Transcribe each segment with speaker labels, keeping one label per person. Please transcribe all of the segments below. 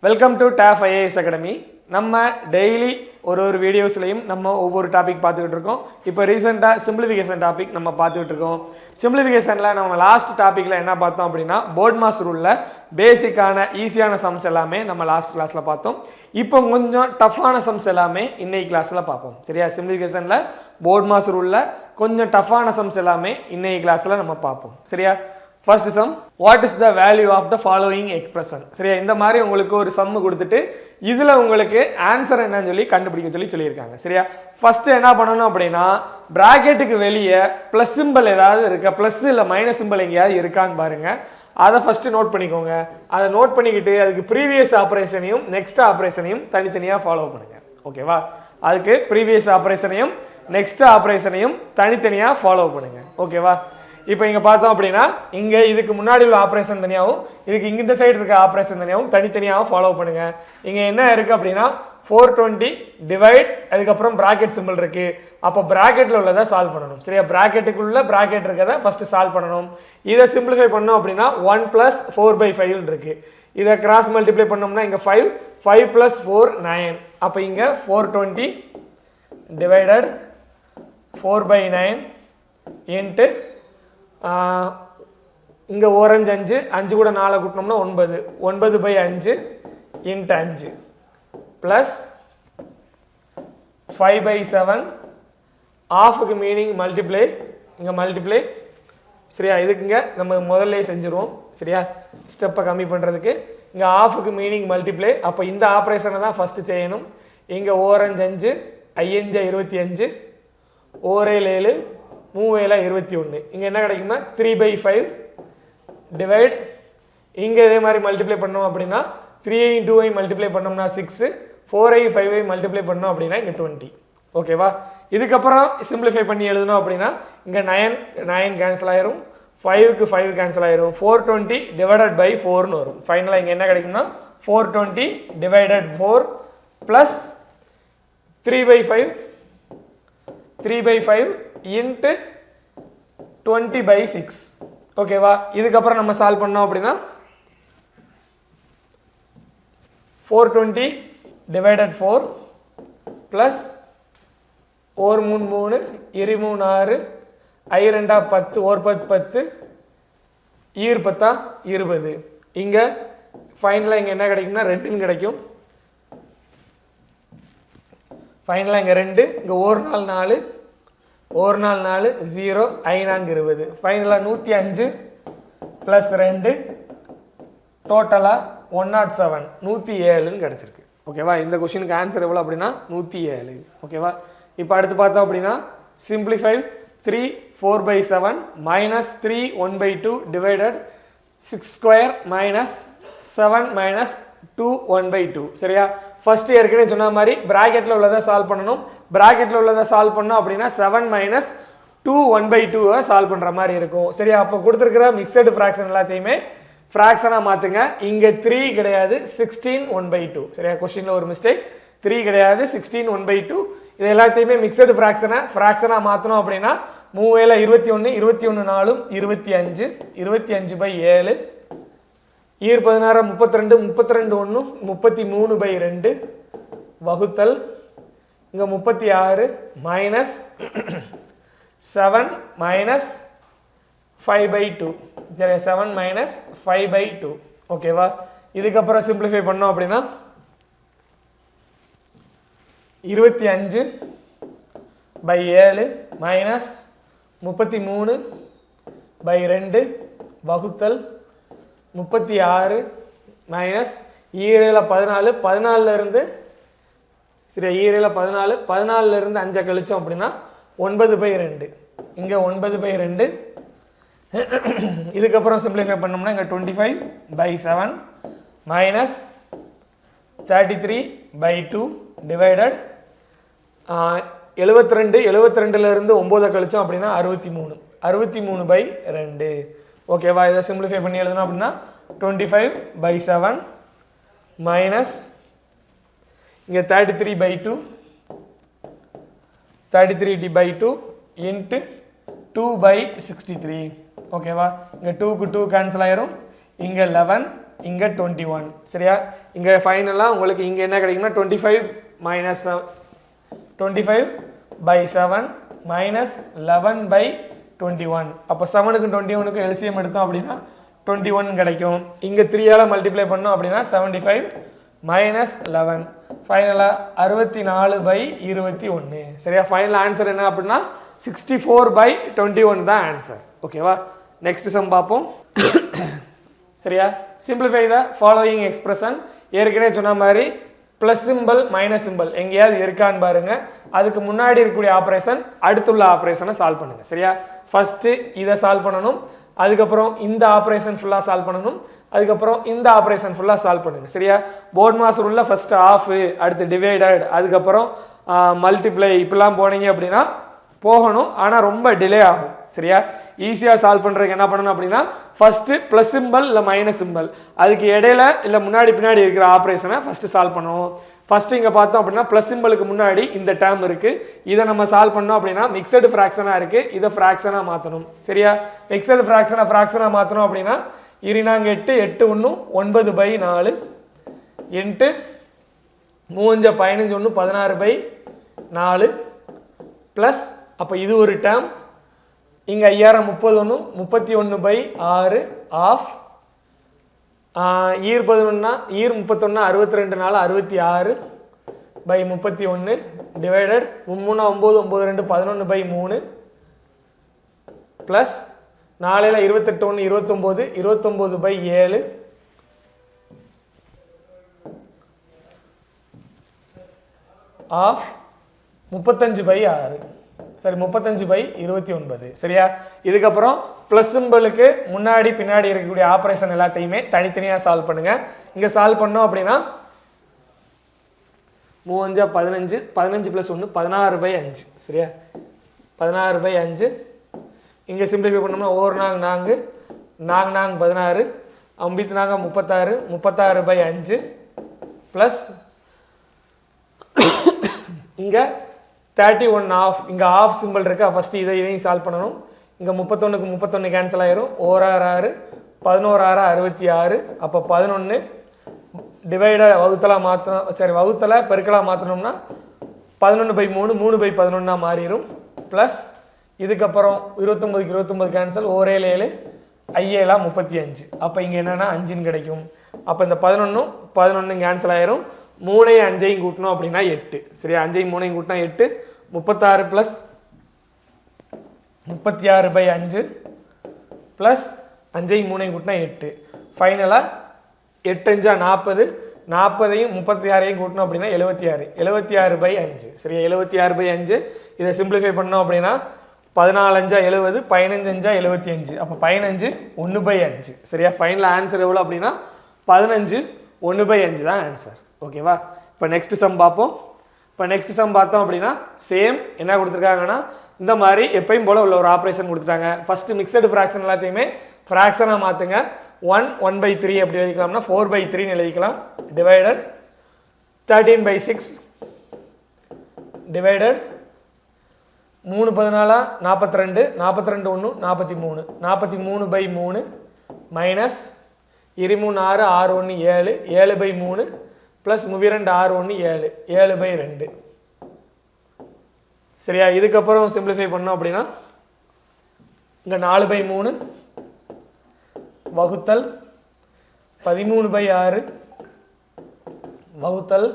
Speaker 1: Welcome to TAF IAS academy. நம்ம daily ஒரு வீடியோஸ்லையும் நம்ம ஒவ்வொரு டாபிக் பார்த்துக்கிட்டு இருக்கோம். இப்போ ரீசெண்டாக சிம்பிளிஃபிகேஷன் டாபிக் நம்ம பார்த்துக்கிட்டு இருக்கோம். சிம்பிளிஃபிகேஷனில் நம்ம லாஸ்ட் டாப்பிக்கில் என்ன பார்த்தோம் அப்படின்னா போர்ட் மாஸ் ரூலில் பேசிக்கான ஈஸியான சம்ஸ் எல்லாமே நம்ம லாஸ்ட் கிளாஸில் பார்த்தோம். இப்போ கொஞ்சம் டஃப்பான சம்ஸ் எல்லாமே இன்னைக்கு கிளாஸில் பார்ப்போம். சரியா? சிம்பிளிஃபிகேஷனில் போர்ட் மாஸ் ரூலில் கொஞ்சம் டஃப்பான சம்ஸ் எல்லாமே இன்னைக்கு கிளாஸில் நம்ம பார்ப்போம். சரியா? First sum, what is the value of the following expression. சரியா? இந்த மாதிரி உங்களுக்கு ஒரு சம் கொடுத்துட்டு இதில் உங்களுக்கு ஆன்சர் என்னன்னு சொல்லி கண்டுபிடிக்க சொல்லியிருக்காங்க. சரியா? ஃபர்ஸ்ட் என்ன பண்ணணும் அப்படின்னா பிராக்கெட்டுக்கு வெளியே ப்ளஸ் சிம்பிள் ஏதாவது இருக்கா, ப்ளஸ் இல்லை மைனஸ் சிம்பிள் எங்கேயாவது இருக்கான்னு பாருங்க. அதை ஃபர்ஸ்ட் நோட் பண்ணிக்கோங்க. அதை நோட் பண்ணிக்கிட்டு அதுக்கு ப்ரீவியஸ் ஆப்ரேஷனையும் நெக்ஸ்ட் ஆப்ரேஷனையும் தனித்தனியாக ஃபாலோ பண்ணுங்க. ஓகேவா? அதுக்கு ப்ரீவியஸ் ஆப்ரேஷனையும் நெக்ஸ்ட் ஆப்ரேஷனையும் தனித்தனியாக ஃபாலோ பண்ணுங்க. ஓகேவா? இப்போ இங்கே பார்த்தோம் அப்படின்னா இங்கே இதுக்கு முன்னாடி உள்ள ஆப்ரேஷன் தனியாகவும் இதுக்கு இங்கே இந்த சைடு இருக்க ஆப்ரேஷன் தனியாகவும் தனித்தனியாக ஃபாலோ பண்ணுங்க. இங்கே என்ன இருக்குது அப்படின்னா 420 டிவைட், அதுக்கப்புறம் ப்ராக்கெட் சிம்பிள் இருக்கு. அப்போ ப்ராக்கெட்டில் உள்ளதை சால்வ் பண்ணணும். சரியா? ப்ராக்கெட்டுக்குள்ள ப்ராக்கெட் இருக்கிறத ஃபர்ஸ்ட் சால்வ் பண்ணணும். இதை சிம்பிளிஃபை பண்ணோம் அப்படின்னா 1 + 4/5 இருக்கு. இதை கிராஸ் மல்டிப்ளை பண்ணோம்னா இங்கே 5 + 4 9. அப்போ இங்கே 420 டிவைடட் 4/9 இன்ட்டு இங்கே ஓரஞ்சு 5 5 கூட 4 கூட்டினோம்னா 9 9/5 இன்ட்டு 5 ப்ளஸ் 5/7 ஆஃபுக்கு மீனிங் மல்டிப்ளை, இங்கே மல்டிப்ளை. சரியா? இதுக்குங்க நம்ம முதல்ல செஞ்சுருவோம். சரியா? ஸ்டெப்பை கம்மி பண்ணுறதுக்கு இங்கே ஆஃபுக்கு மீனிங் மல்டிப்ளை. அப்போ இந்த ஆப்ரேஷனை தான் ஃபஸ்ட்டு செய்யணும். இங்கே ஓரஞ்சு 5 5 25 ஓரேல் 7 3 21. இங்கே என்ன கிடைக்கும்னா 3/5 டிவைட், இங்கே இதே மாதிரி மல்டிப்ளை பண்ணோம் அப்படின்னா 3ஐயும் 2ஐயும் மல்டிப்ளை பண்ணோம்னா 6, 4ஐயும் 5ஐயும் மல்டிப்ளை பண்ணோம் அப்படின்னா இங்கே 20. ஓகேவா? இதுக்கப்புறம் சிம்பிளிஃபை பண்ணி எழுதணும் அப்படின்னா இங்கே 9 கேன்சல் ஆயிரும், 5க்கு 5 கேன்சல் ஆயிரும், 420 டிவைடட் பை 4னு வரும். ஃபைனலாக இங்கே என்ன கிடைக்கும்னா 420 டிவைடட் 4 ப்ளஸ் 3/5 இன்ட்டு 20/6. ஓகேவா? இதுக்கப்புறம் நம்ம சால்வ் பண்ணோம் அப்படின்னா 420 டிவைடட் 4 ப்ளஸ் 1 3 3 2 3 6 I 2 10 1 10 10 ஈர் 10 20. இங்கே ஃபைனலாக இங்கே என்ன கிடைக்கும்னா 2 கிடைக்கும். ஃபைனலாக இங்கே 2, இங்கே 1 நாள் 4 1 நாள் 4 0 5 20. ஃபைனலாக 105 ப்ளஸ் 2 டோட்டலாக 107 107ன்னு கிடச்சிருக்கு. ஓகேவா? இந்த கொஸ்டினுக்கு ஆன்சர் எவ்வளோ அப்படின்னா 107. ஓகேவா? இப்போ அடுத்து பார்த்தோம் அப்படின்னா simplify 3 4/7 minus 3 1/2 divided 6² minus 7 minus 2 1/2. சரியா? ஃபர்ஸ்ட் ஏற்கனவே சொன்ன மாதிரி பிராக்கெட்டில் உள்ளதை சால்வ் பண்ணணும். பிராக்கெட்டில் உள்ளதை சால்வ் பண்ணோம் அப்படின்னா 7 மைனஸ் 2 1/2 சால்வ் பண்ணுற மாதிரி இருக்கும். சரியா? அப்போ கொடுத்துருக்கிற மிக்சடு ஃப்ராக்ஷன் எல்லாத்தையுமே ஃப்ராக்ஷனாக மாற்றுங்க. இங்கே 3 கிடையாது, 16 1/2. சரியா? கொஸ்டினில் ஒரு மிஸ்டேக், 3 கிடையாது 16 1/2. இது எல்லாத்தையுமே மிக்சடு ஃப்ராக்ஷனாக மாற்றணும் அப்படின்னா 3 21 21 4 25 25/7 ஈர் 16 32 32 1 33/2 வகுத்தல் இங்கே 36 மைனஸ் 7 மைனஸ் 5/2. சரி, 7 மைனஸ் 5/2. ஓகேவா? இதுக்கப்புறம் சிம்பிளிஃபை பண்ணோம் அப்படின்னா 25/7 மைனஸ் 33/2 வகுத்தல் 36 மைனஸ் ஈரேல 14 14லேருந்து சரி ஈரேல 14 14லேருந்து 5 கழிச்சோம் அப்படின்னா 9/2. இங்கே 9/2. இதுக்கப்புறம் சிம்பிளிஃபை பண்ணோம்னா இங்கே 25/7 மைனஸ் 33/2 டிவைடட் 72 72லேருந்து 9 கழிச்சோம் அப்படின்னா 63 63/2. ஓகேவா? இதை சிம்பிளிஃபை பண்ணி எழுதணும் அப்படின்னா 25/7 மைனஸ் இங்கே 33/2 இன்ட்டு 2/63. ஓகேவா? இங்கே 2க்கு 2 கேன்சல் ஆயிரும். இங்கே 11 இங்கே 21 சரியா. இங்கே ஃபைனலாக உங்களுக்கு இங்கே என்ன கிடைக்கும்னா 25/7 மைனஸ் 11/21. அப்போ 7க்கும் 21க்கும் எல்சிஎம் எடுத்தோம் அப்படின்னா 21 கிடைக்கும். இங்கே 3ஆல் மல்டிப்ளை பண்ணோம் அப்படின்னா 75 மைனஸ் 11 ஃபைனலாக 64/21 சரியா. ஃபைனல் ஆன்சர் என்ன அப்படின்னா 64/21 தான் ஆன்சர். ஓகேவா. நெக்ஸ்ட் சம் பார்ப்போம் சரியா. சிம்பிளிஃபை த ஃபாலோயிங் எக்ஸ்பிரஷன். ஏற்கனவே சொன்ன மாதிரி ப்ளஸ் சிம்பிள் மைனஸ் சிம்பிள் எங்கேயாவது இருக்கான்னு பாருங்க. அதுக்கு முன்னாடி இருக்கக்கூடிய ஆப்ரேஷன் அடுத்துள்ள ஆப்ரேஷனை சால்வ் பண்ணுங்க சரியா. ஃபர்ஸ்ட் இதை சால்வ் பண்ணணும், அதுக்கப்புறம் இந்த ஆப்ரேஷன் ஃபுல்லாக சால்வ் பண்ணணும், அதுக்கப்புறம் இந்த ஆப்ரேஷன் ஃபுல்லாக சால்வ் பண்ணுங்க சரியா. போர்ட் மாஸ் ரூல்ல ஃபர்ஸ்ட் ஆஃப், அடுத்து டிவைடட், அதுக்கப்புறம் மல்டிப்ளை இப்படிலாம் போனீங்க அப்படின்னா போகணும், ஆனால் ரொம்ப டிலே ஆகும் சரியா. ஈஸியாக சால்வ் பண்ணுறதுக்கு என்ன பண்ணணும் அப்படின்னா ஃபஸ்ட்டு ப்ளஸ் சிம்பிள் இல்லை மைனஸ் சிம்பிள் அதுக்கு இடையில இல்லை முன்னாடி பின்னாடி இருக்கிற ஆப்ரேஷனை ஃபஸ்ட்டு சால்வ் பண்ணணும். ஃபஸ்ட்டு இங்கே பார்த்தோம் அப்படின்னா ப்ளஸ் சிம்பிளுக்கு முன்னாடி இந்த டேர்ம் இருக்குது, இதை நம்ம சால்வ் பண்ணோம் அப்படின்னா மிக்சடு ஃப்ராக்ஷனாக இருக்குது, இதை ஃப்ராக்ஷனாக மாற்றணும் சரியா. மிக்சடு ஃப்ராக்ஷனாக மாற்றணும் அப்படின்னா 2 8 8 1 9/4 இன்ட்டு 3 15 1 16/4 ப்ளஸ் அப்போ இது ஒரு டேர்ம், இங்கே 5031 31/6 ஆஃப் ஈர் 11 ஈர் 31 62 4 66/31 டிவைடட் 3 9 9 2 11/3 ப்ளஸ் 4 28 1 29 29/7 ஆஃப் 35/6 சரி 35/29 சரியா. இதுக்கப்புறம் ப்ளஸ் சிம்பிளுக்கு முன்னாடி பின்னாடி இருக்கக்கூடிய ஆப்ரேஷன் எல்லாத்தையுமே தனித்தனியாக சால்வ் பண்ணுங்க. இங்கே சால்வ் பண்ணோம் அப்படின்னா 3 5 15 + 1 16/5 சரியா. 16/5 இங்கே சிம்பிளிஃபை பண்ணோம்னா 1 4 4 16 ஐம்பத்தி 36 36/5 ப்ளஸ் இங்கே 31 ஆஃப், இங்கே ஆஃப் சிம்பிள் இருக்கா, ஃபஸ்ட்டு இதையும் சால்வ் பண்ணணும். இங்கே 31க்கு 31 கேன்சல் ஆயிரும், 1 6 11 6 66 அப்போ 11 டிவைட வகுத்தலாக மாற்றணும் சரி வகுத்தலை பெருக்கலாக மாற்றணும்னா 11/3 3/11 மாறிடும் ப்ளஸ் இதுக்கப்புறம் 29க்கு 29 கேன்சல் 1 7 7 5 35 அப்போ இங்கே என்னென்னா 5ன்னு கிடைக்கும். அப்போ இந்த 11 கேன்சல் ஆயிரும், 3 5 கூட்டணும் அப்படின்னா 8 சரியா. 5 3 கூட்டினா 8 36 + 36/5 ப்ளஸ் 5 3 கூட்டினா 8 ஃபைனலாக 8 5 40 40ஐயும் 36ஐயும் கூட்டணும் அப்படின்னா 76 76/5 சரியா. 76/5 இதை சிம்பிளிஃபை பண்ணோம் அப்படின்னா 14 5 70 15 5 75 அப்போ 15 1/5 சரியா. ஃபைனல் ஆன்சர் எவ்வளோ அப்படின்னா 15 1/5 தான் ஆன்சர். ஓகேவா. இப்போ நெக்ஸ்ட் சம் பார்ப்போம். இப்போ நெக்ஸ்ட் சம் பார்த்தோம் அப்படின்னா சேம் என்ன கொடுத்துருக்காங்கன்னா இந்த மாதிரி எப்பயும் போல் உள்ள ஒரு ஆப்ரேஷன் கொடுத்துட்டாங்க. ஃபஸ்ட்டு மிக்சடு ஃப்ராக்ஷன் எல்லாத்தையுமே ஃப்ராக்ஷனாக மாற்றுங்க. 1 1/3 எப்படி எழுதிக்கலாம்னா 4/3 எழுதிக்கலாம். டிவைடட் 13/6 டிவைடட் 3 14 42 42 1 43 43/3 மைனஸ் 23 6 6 1 7 7/3 ப்ளஸ் 32 6 1 7 7/2 சரியா. இதுக்கப்புறம் சிம்பிளிஃபை பண்ணோம் அப்படின்னா இங்கே 4/3 வகுத்தல் 13/6 வகுத்தல்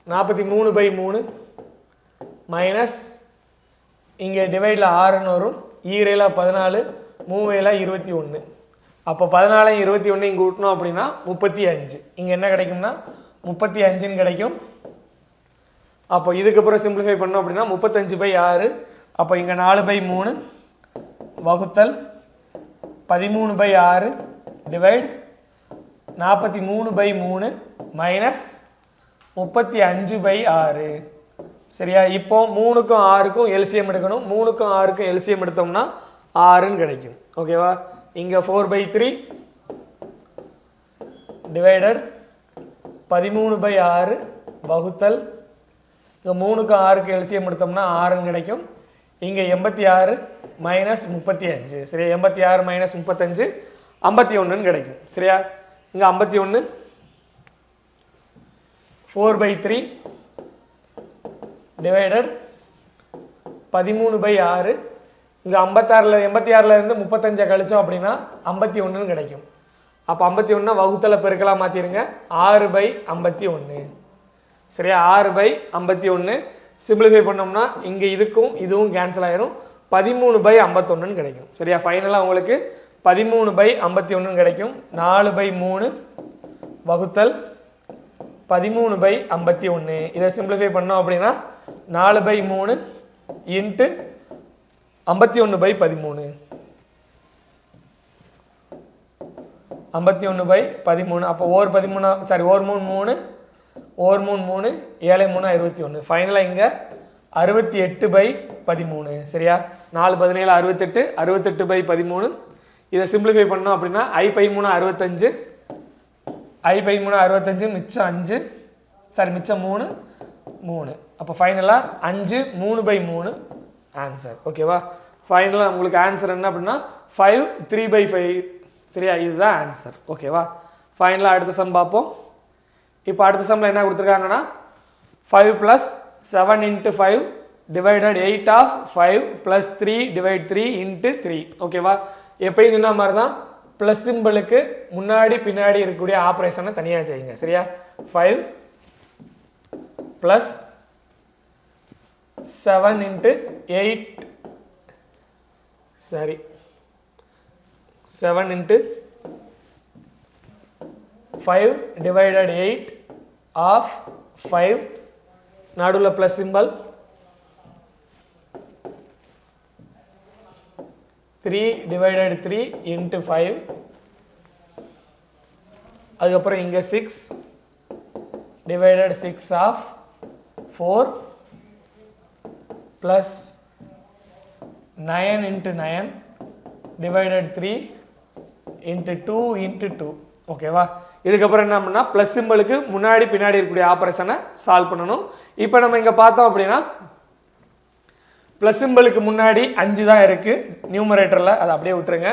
Speaker 1: 43/3 மைனஸ் இங்கே டிவைடில் 6ன்னு வரும், 2 14 3 21 அப்போ 14 21 இங்கே கூட்டணும் அப்படின்னா 35 இங்கே என்ன கிடைக்கும்னா 35ன்னு கிடைக்கும். அப்போ இதுக்கப்புறம் சிம்பிளிஃபை பண்ணோம் அப்படின்னா 35/6 அப்போ இங்கே 4/3 வகுத்தல் 13/6 டிவைட் 43/3 மைனஸ் 35/6 சரியா. இப்போ 3க்கும் 6க்கும் எல்சிஎம் எடுக்கணும். 3க்கும் 6க்கும் எல்சிஎம் எடுத்தோம்னா 6ன்னு கிடைக்கும். ஓகேவா. இங்கே 4/3 டிவைடட் 13/6 வகுத்தல் இங்கே 3க்கும் 6க்கும் எல்சிஎம் எடுத்தோம்னா 6ன்னு கிடைக்கும். இங்கே 86 மைனஸ் 35 சரியா. 86 மைனஸ் 35 51ன்னு கிடைக்கும் சரியா. இங்கே 51 4/3 டிவைடட் 13/6. இங்கே 86 இருந்து 35 கழிச்சோம் அப்படின்னா 51 கிடைக்கும். அப்போ 51 வகுத்தல பெருக்கலாக மாற்றிடுங்க. 6/51 சரியா. 6/51 சிம்பிளிஃபை பண்ணோம்னா இங்கே இதுவும் கேன்சல் ஆயிரும். 13/51 கிடைக்கும் சரியா. ஃபைனலாக உங்களுக்கு 13/51 கிடைக்கும். 4/3 வகுத்தல் 13/51. இதை சிம்பிளிஃபை பண்ணோம் அப்படின்னா 4/3 இன்ட்டு 51/13. 51/13. அப்போ ஓர் 13 சாரி ஓர் 3 3 7 3 21. ஃபைனலாக இங்கே 68/13 சரியா. 4 17 68 68/13. இதை சிம்பிளிஃபை பண்ணோம் அப்படின்னா I/3 65 I/3 65 மிச்சம் 5 சாரி மிச்சம் 3 3. அப்போ ஃபைனலாக 5 3/3 ஆன்சர் ஓகேவா. ஃபைனலாக உங்களுக்கு ஆன்சர் என்ன அப்படின்னா 5 3/5 சரியா. இதுதான் ஆன்சர் ஓகேவா. ஃபைனலாக அடுத்த சம் பார்ப்போம். இப்போ அடுத்த சம்மில் என்ன கொடுத்துருக்காங்கன்னா 5 + 7 × 5 டிவைடட் 8 ஆஃப் 5 + 3 டிவைட் 3 × 3 ஓகேவா. எப்பயும் சொன்ன மாதிரி தான் ப்ளஸ் சிம்பிளுக்கு முன்னாடி பின்னாடி இருக்கக்கூடிய ஆப்ரேஷனை தனியாக செய்யுங்க சரியா. 5 + 7 × 8 சரி 7 × 5 டிவைடட் 8 ஆஃப் 5 நடுவில் ப்ளஸ் சிம்பல் 3 டிவைடட் 3 × 5. அதுக்கப்புறம் இங்கே 6 டிவைடட் 6 ஆஃப் 4 ப்ளஸ் 9 × 9 டிவைடட் 3 × 2 × 2 ஓகேவா. இதுக்கப்புறம் என்ன பண்ணால் ப்ளஸ் சிம்பிளுக்கு முன்னாடி பின்னாடி இருக்கக்கூடிய ஆப்ரேஷனை சால்வ் பண்ணணும். இப்போ நம்ம இங்கே பார்த்தோம் அப்படின்னா ப்ளஸ் சிம்பிளுக்கு முன்னாடி 5 தான் இருக்குது நியூமரேட்டரில், அதை அப்படியே விட்டுருங்க.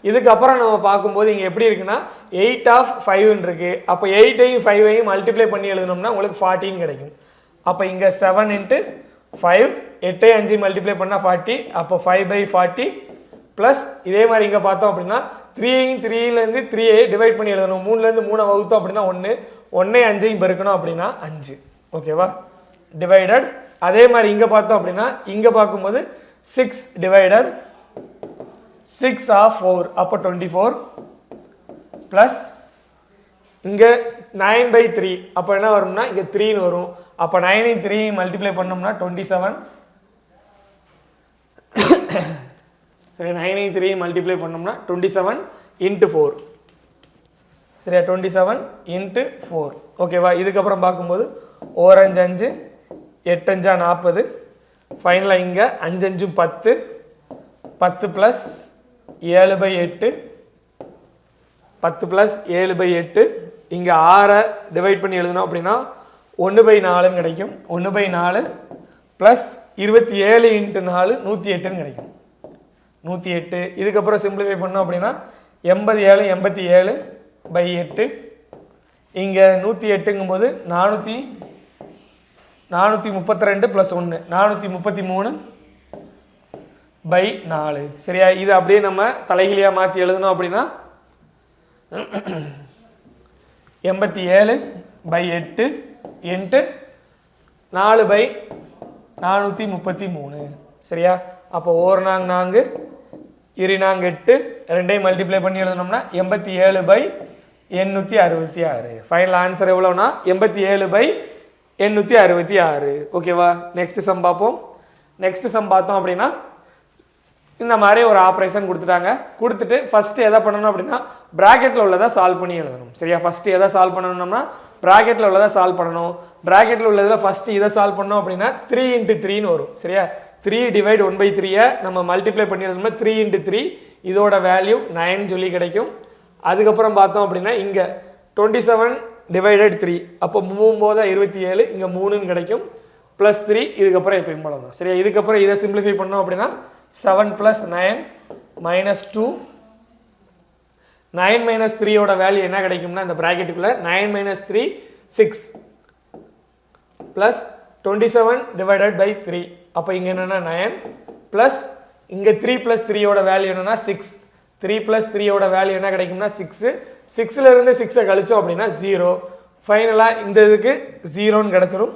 Speaker 1: இதுக்கப்புறம் நம்ம பார்க்கும்போது இங்கே எப்படி இருக்குன்னா 8 ஆஃப் 5 இருக்குது. அப்போ 8ஐயும் 5ஐயும் மல்டிப்ளை பண்ணி எழுதணும்னா உங்களுக்கு 14 கிடைக்கும். அப்போ இங்கே 7 × 5 8ஐயும் 5ஐயும் மல்டிப்ளை பண்ணால் 40. அப்போ 5/40 ப்ளஸ் இதே மாதிரி இங்கே பார்த்தோம் அப்படின்னா 3ஐயும் 3லேருந்து 3ஐ டிவைட் பண்ணி எழுதணும். 3லேருந்து 3 வகுத்தோம் அப்படின்னா 1 1ஐயும் 5ஐயும் பெருக்கணும் அப்படின்னா 5 ஓகேவா. டிவைடட் அதே மாதிரி இங்கே பார்த்தோம் அப்படின்னா இங்கே பார்க்கும்போது 6 டிவைடட் 6 ஆஃப் 4 அப்போ 24 ப்ளஸ் இங்கே 9/3 அப்போ என்ன வரும்னா இங்கே 3ன்னு வரும். அப்போ 9ஐயும் 3ஐயும் மல்டிப்ளை பண்ணோம்னா 27 சரி. 9ஐயும் 3ஐயும் மல்டிப்ளை பண்ணோம்னா 27 × 4 சரியா. 27 × 4 ஓகேவா. இதுக்கப்புறம் பார்க்கும்போது 1 5 5 8 5 40. ஃபைனலாக இங்கே 5 5 10 10 + 7/8 10 + 7/8. இங்கே 6 டிவைட் பண்ணி எழுதணும் அப்படின்னா 1/4 கிடைக்கும். 1/4 ப்ளஸ் 27 × 4 108 கிடைக்கும். 108. இதுக்கப்புறம் சிம்பிளிஃபை பண்ணோம் அப்படின்னா 87 87/8. இங்கே 108ங்கும்போது 432 + 1 433/4 சரியா. இது அப்படியே நம்ம தலைகீழியாக மாற்றி எழுதணும் அப்படின்னா 87/8 × 4/433 சரியா. அப்போ 1 4 4 2 4 8 ரெண்டையும் மல்டிப்ளை பண்ணி எழுதணும்னா 87/866. ஃபைனல் ஆன்சர் எவ்வளோனா 87/866 ஓகேவா. நெக்ஸ்ட் சம் பார்ப்போம். நெக்ஸ்ட் சம் பார்த்தோம் அப்படின்னா இந்த மாதிரி ஒரு ஆப்ரேஷன் கொடுத்துட்டாங்க. கொடுத்துட்டு ஃபஸ்ட்டு எதை பண்ணணும் அப்படின்னா ப்ராக்கெட்டில் உள்ளதை சால்வ் பண்ணி எழுதணும் சரியா. ஃபஸ்ட்டு எதை சால்வ் பண்ணணும்னா ப்ராக்கெட்டில் உள்ளதை சால்வ் பண்ணணும். ப்ராக்கெட்டில் உள்ளதில் ஃபஸ்ட்டு இதை சால்வ் பண்ணோம் அப்படின்னா 3 × 3ன்னு வரும் சரியா. 3 டிவைட் 1/3 நம்ம மல்டிப்ளை பண்ணி எழுதணும்னா 3 × 3 இதோட வேல்யூ 9 சொல்லி கிடைக்கும். அதுக்கப்புறம் பார்த்தோம் அப்படின்னா இங்கே 27 டிவைடட் 3 அப்போ 3 27 இங்கே 3ன்னு கிடைக்கும். ப்ளஸ் 3 இதுக்கப்புறம் எப்பயும் போல வரும் சரியா. இதுக்கப்புறம் இதை சிம்பிளிஃபை பண்ணோம் அப்படின்னா 7 + 9 - 2 9 மைனஸ் 3யோட வேல்யூ என்ன கிடைக்கும்னா இந்த ப்ராக்கெட்டுக்குள்ளே 9 மைனஸ் 3 6 ப்ளஸ் 27 டிவைடட் பை 3. அப்போ இங்கே என்னென்னா 9 ப்ளஸ் இங்கே 3 ப்ளஸ் 3யோட வேல்யூ என்னென்னா 6. 3 ப்ளஸ் 3யோட வேல்யூ என்ன கிடைக்கும்னா 6. 6லேருந்து 6 கழிச்சோம் அப்படின்னா 0. ஃபைனலாக இந்த இதுக்கு 0ன்னு கிடச்சிரும்.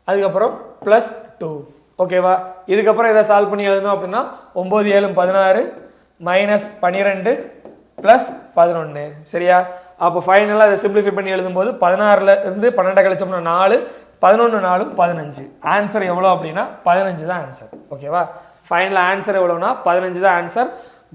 Speaker 1: அதுக்கப்புறம் ப்ளஸ் 2. ஓகேவா? இதுக்கப்புறம் இதை சால்வ் பண்ணி எழுதணும் அப்படின்னா 9 7 16 மைனஸ் 12 ப்ளஸ் 11. சரியா? அப்போ ஃபைனலாக அதை சிம்பிளிஃபை பண்ணி எழுதும்போது 16லேருந்து 12 கழிச்சோம்னா 4, 11 4 15. ஆன்சர் எவ்வளோ அப்படின்னா 15 தான் ஆன்சர். ஓகேவா? ஃபைனல் ஆன்சர் எவ்வளோனா 15 தான் ஆன்சர்.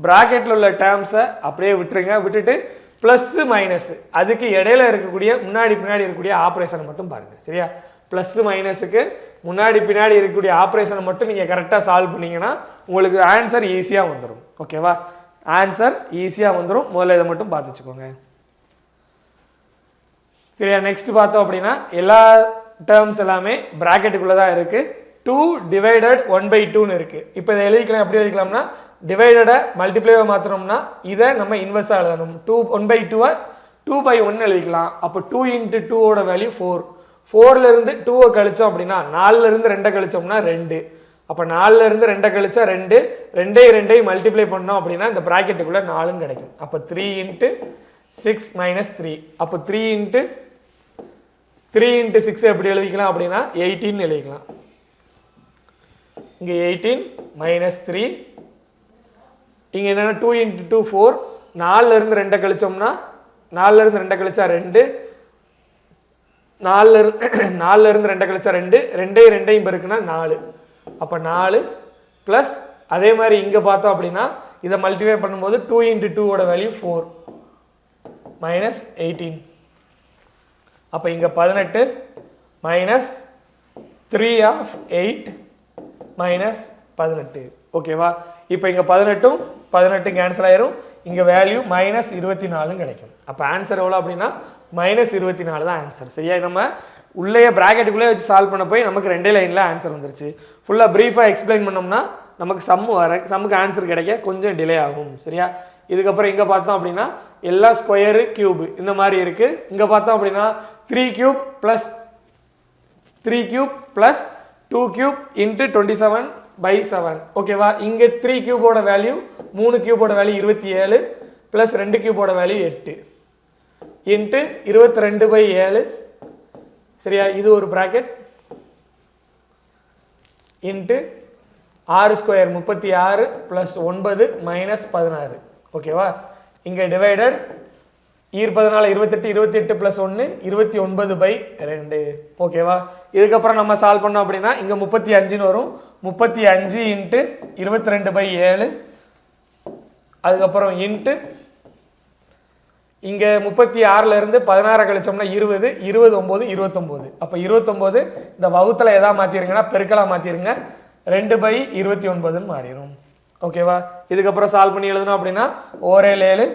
Speaker 1: ப்ராக்கெட்டில் உள்ள டேர்ம்ஸை அப்படியே விட்டுருங்க. விட்டுட்டு ப்ளஸ்ஸு மைனஸு அதுக்கு இடையில இருக்கக்கூடிய முன்னாடி பின்னாடி இருக்கக்கூடிய ஆப்ரேஷனை மட்டும் பாருங்கள். சரியா? ப்ளஸ்ஸு மைனஸுக்கு முன்னாடி பின்னாடி இருக்கக்கூடிய ஆப்ரேஷனை மட்டும் நீங்கள் கரெக்டாக சால்வ் பண்ணிங்கன்னா உங்களுக்கு ஆன்சர் ஈஸியாக வந்துடும். ஓகேவா? ஆன்சர் ஈஸியாக வந்துடும். முதல்ல இதை மட்டும் பார்த்து வச்சுக்கோங்க. சரியா? நெக்ஸ்ட் பார்த்தோம் அப்படின்னா எல்லா டேர்ம்ஸ் எல்லாமே ப்ராக்கெட்டுக்குள்ளே தான் இருக்குது. 2 டிவைடட் 1/2ன்னு இருக்குது. இப்போ இதை எழுதிக்கலாம். எப்படி எழுதிக்கலாம்னா டிவைடடை மல்டிப்ளைவை மாற்றணும்னா இதை நம்ம இன்வெர்ஸாக எழுதணும். 1/2 2/1 எழுதிக்கலாம். அப்போ 2 × 2வோட வேல்யூ 4. 4லேருந்து 2வை கழிச்சோம் அப்படின்னா 4லேருந்து 2 கழிச்சோம்னா 2. அப்போ 4லேருந்து 2 கழிச்சா 2. 2 மல்டிப்ளை பண்ணோம் அப்படின்னா இந்த ப்ராக்கெட்டுக்குள்ளே 4ன்னு கிடைக்கும். அப்போ 3 × 6 மைனஸ் 3. அப்போ 3 × 6 எப்படி எழுதிக்கலாம் அப்படின்னா 18 எழுதிக்கலாம். இங்கே 18 மைனஸ் 3. இங்கே என்னென்னா 2 × 2 4. 4லேருந்து 2 கழிச்சோம்னா 4லேருந்து 2 கழிச்சா 2. 4லேருந்து 2 கழிச்சா 2. 2 பெருக்குன்னா 4. அப்போ 4 ப்ளஸ் அதே மாதிரி இங்கே பார்த்தோம் அப்படின்னா இதை மல்டிப்ளை பண்ணும்போது 2 × 2வோட வேல்யூ 4 மைனஸ் 18. அப்போ இங்கே 18 மைனஸ் 3 ஆஃப் 8 மைனஸ் 18. ஓகேவா? இப்போ இங்கே 18 கேன்சல் ஆயிரும். இங்கே வேல்யூ மைனஸ் 24 கிடைக்கும். அப்போ ஆன்சர் எவ்வளோ அப்படின்னா மைனஸ் 24 தான் ஆன்சர். சரியா? நம்ம உள்ளே ப்ராக்கெட்டுக்குள்ளே வச்சு சால்வ் பண்ண போய் நமக்கு 2 லைனில் ஆன்சர் வந்துருச்சு. ஃபுல்லாக ப்ரீஃபாக எக்ஸ்பிளைன் பண்ணோம்னா நமக்கு சம்முக்கு ஆன்சர் கிடைக்க கொஞ்சம் டிலே ஆகும். சரியா? இதுக்கப்புறம் இங்கே பார்த்தோம் அப்படின்னா எல்லா ஸ்கொயரு கியூபு இந்த மாதிரி இருக்குது. இங்கே பார்த்தோம் அப்படின்னா 3 கியூப் ப்ளஸ் 2 கியூப் இன்ட்டு 27/7. ஓகேவா? இங்கே 3 கியூபோட வேல்யூ 3 கியூபோட வேல்யூ 27 ப்ளஸ் 2 கியூபோட வேல்யூ 8 இன்ட்டு 22/7. சரியா? இது ஒரு bracket into 6 square 36 plus 9 minus 16. ஓகேவா? இங்கே டிவைடட் 14 28 28 ப்ளஸ் 1 29/2. ஓகேவா? இதுக்கப்புறம் நம்ம சால்வ் பண்ணோம் அப்படின்னா இங்கே 35ன்னு வரும். 35 இன்ட்டு 22/7. அதுக்கப்புறம் இன்ட்டு இங்கே 36லேருந்து 16 கழிச்சோம்னா 20 9 29. அப்போ 29 இந்த வகுத்தில் எதாவது மாற்றிருங்கன்னா பெருக்கலாக மாற்றிருங்க. 2/29ன்னு மாறிடும். ஓகேவா? இதுக்கப்புறம் சால்வ் பண்ணி எழுதணும் அப்படின்னா 1 7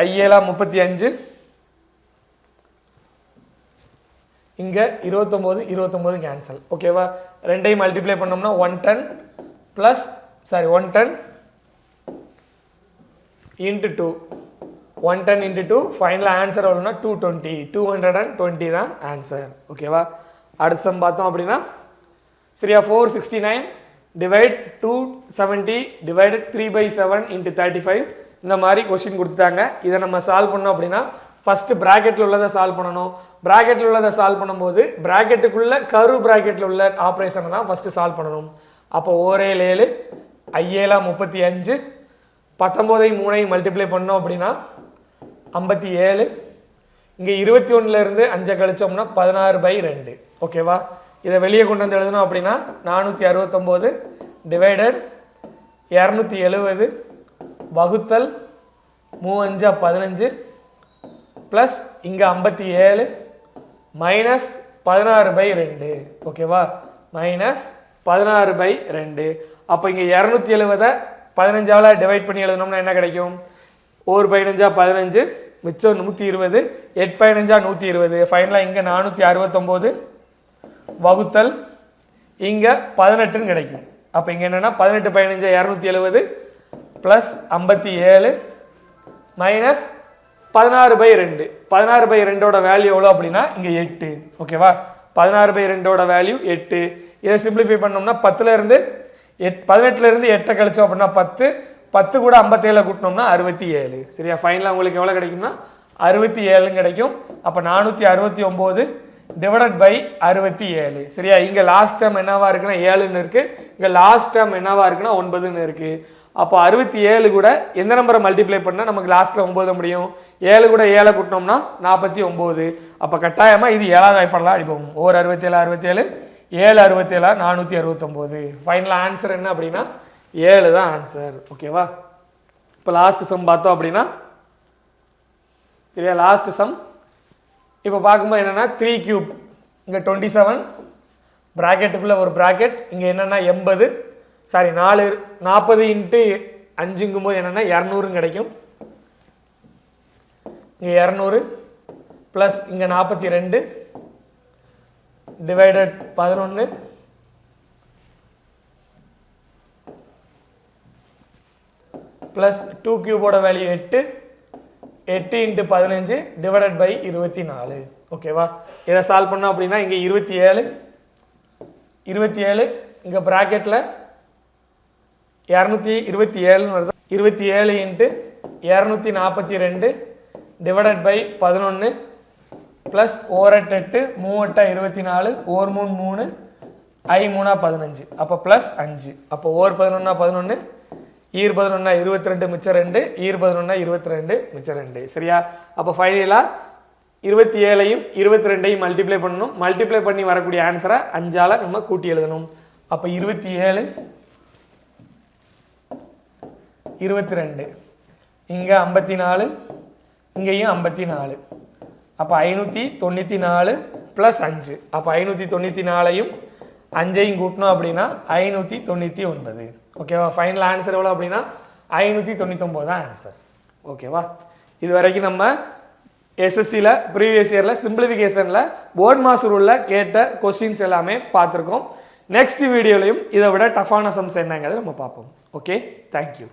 Speaker 1: 7 35. இங்கே 29 கேன்சல். ஓகேவா? 2 மல்டிப்ளை பண்ணோம்னா 110 plus 110 into 2. 110 into 2 final answer எவ்வளோனா 220 தான் ஆன்சர். ஓகேவா? அடுத்த சம் பார்த்தோம் அப்படின்னா சரியா 469 டிவைட் 270 டிவைடட் 3/7 இன்ட்டு 35. இந்த மாதிரி கொஸ்டின் கொடுத்துட்டாங்க. இதை நம்ம சால்வ் பண்ணோம் அப்படின்னா ஃபஸ்ட்டு ப்ராக்கெட்டில் உள்ளதை சால்வ் பண்ணணும். ப்ராக்கெட்டில் உள்ளதை சால்வ் பண்ணும்போது ப்ராக்கெட்டுக்குள்ளே கரு ப்ராக்கெட்டில் உள்ள ஆப்ரேஷனை தான் ஃபஸ்ட்டு சால்வ் பண்ணணும். அப்போ 1 7 7 35 19 3 மல்டிப்ளை பண்ணோம் அப்படின்னா 57. இங்கே 21லேருந்து 5 கழிச்சோம்னா 16/2. ஓகேவா? இதை வெளியே கொண்டு வந்து எழுதணும் அப்படின்னா 469 டிவைடட் 270 வகுத்தல் 3 5 15 ப்ளஸ் இங்கே 57 மைனஸ் 16/2. ஓகேவா? மைனஸ் 16/2. அப்போ இங்கே 270 15ஆல் டிவைட் பண்ணி எழுதணும்னா என்ன கிடைக்கும்? 1/15 15 மிச்சம் 120 8/15 120. ஃபைனலாக இங்கே 469 வகுத்தல் இங்கே 18ன்னு கிடைக்கும். அப்போ இங்கே என்னென்னா 18 15 270 ப்ளஸ் 57 மைனஸ் 16/2. 16/2ஓட வேல்யூ எவ்வளோ அப்படின்னா இங்கே 8. ஓகேவா, 16/2ஓட வேல்யூ 8. இதை சிம்பிளிஃபை பண்ணோம்னா 18லேருந்து 8 கழிச்சோம் அப்படின்னா 10 கூட 57 கூட்டினோம்னா 67. சரியா, ஃபைனலாக உங்களுக்கு எவ்வளோ கிடைக்கும்னா 67 கிடைக்கும். அப்போ 469 டிவைடட் பை 67. சரியா, இங்கே லாஸ்ட் டேர்ம் என்னவா இருக்குன்னா 7ன்னு இருக்கு, இங்கே லாஸ்ட் டேர்ம் என்னவா இருக்குன்னா 9ன்னு இருக்கு. அப்போ 67 கூட எந்த நம்பரை மல்டிப்ளை பண்ணால் நமக்கு லாஸ்ட்டில் 9 முடியும்? 7 கூட 7 கூட்டினோம்னா 49. அப்போ கட்டாயமாக இது 7வது வாய்ப்பாடலாம் அடிப்போம். 67 67 7 67 469. ஃபைனல் ஆன்சர் என்ன அப்படின்னா 7 தான் ஆன்சர். ஓகேவா, இப்போ லாஸ்ட் சம் பார்த்தோம் அப்படின்னா சரியா, லாஸ்ட் சம் இப்போ பார்க்கும்போது என்னென்னா 3 கியூப், இங்கே 27 ப்ராக்கெட்டுக்குள்ளே ஒரு ப்ராக்கெட், இங்கே என்னென்னா 40 40 இன்ட்டு 5ங்கும் போது என்னென்னா 200 கிடைக்கும். இங்கே 200 ப்ளஸ் இங்கே 42 டிவைடட் 11 ப்ளஸ் 2 கியூபோட வேல்யூ 8 இன்ட்டு 15 டிவைடட் பை 24. ஓகேவா, இதை சால்வ் பண்ணோம் அப்படின்னா இங்கே 27 இங்கே ப்ராக்கெட்டில் 227 வருது. 27 into 242 divided by 11 plus 8 3 24 1 3 3 I 3 15. அப்போ ப்ளஸ் 5. அப்போ 11 11 ஈர் 11 22 மிச்சம் 2 ஈர் 11 22 மிச்சம் 2. சரியா, அப்போ ஃபைனலாக 27ஐயும் 22ஐயும் மல்டிப்ளை பண்ணணும். மல்டிப்ளை பண்ணி வரக்கூடிய ஆன்சரை 5ஆல் நம்ம கூட்டி எழுதணும். அப்போ 27 22 இங்கே 54 இங்கேயும் 54. அப்போ 594 ப்ளஸ் 5. அப்போ 594ஐயும் 5ஐயும் கூட்டணும் அப்படின்னா 599. ஓகேவா, ஃபைனல் ஆன்சர் எவ்வளோ அப்படின்னா 599 தான் ஆன்சர். ஓகேவா, இது வரைக்கும் நம்ம எஸ்எஸ்சியில் ப்ரீவியஸ் இயரில் சிம்பிளிஃபிகேஷனில் போர்ட் மாஸ் ரூலில் கேட்ட கொஸ்டின்ஸ் எல்லாமே பார்த்துருக்கோம். நெக்ஸ்ட் வீடியோலையும் இதை விட டஃப்பான சம்ஸ் என்னங்கிறத நம்ம பார்ப்போம். Okay, thank you.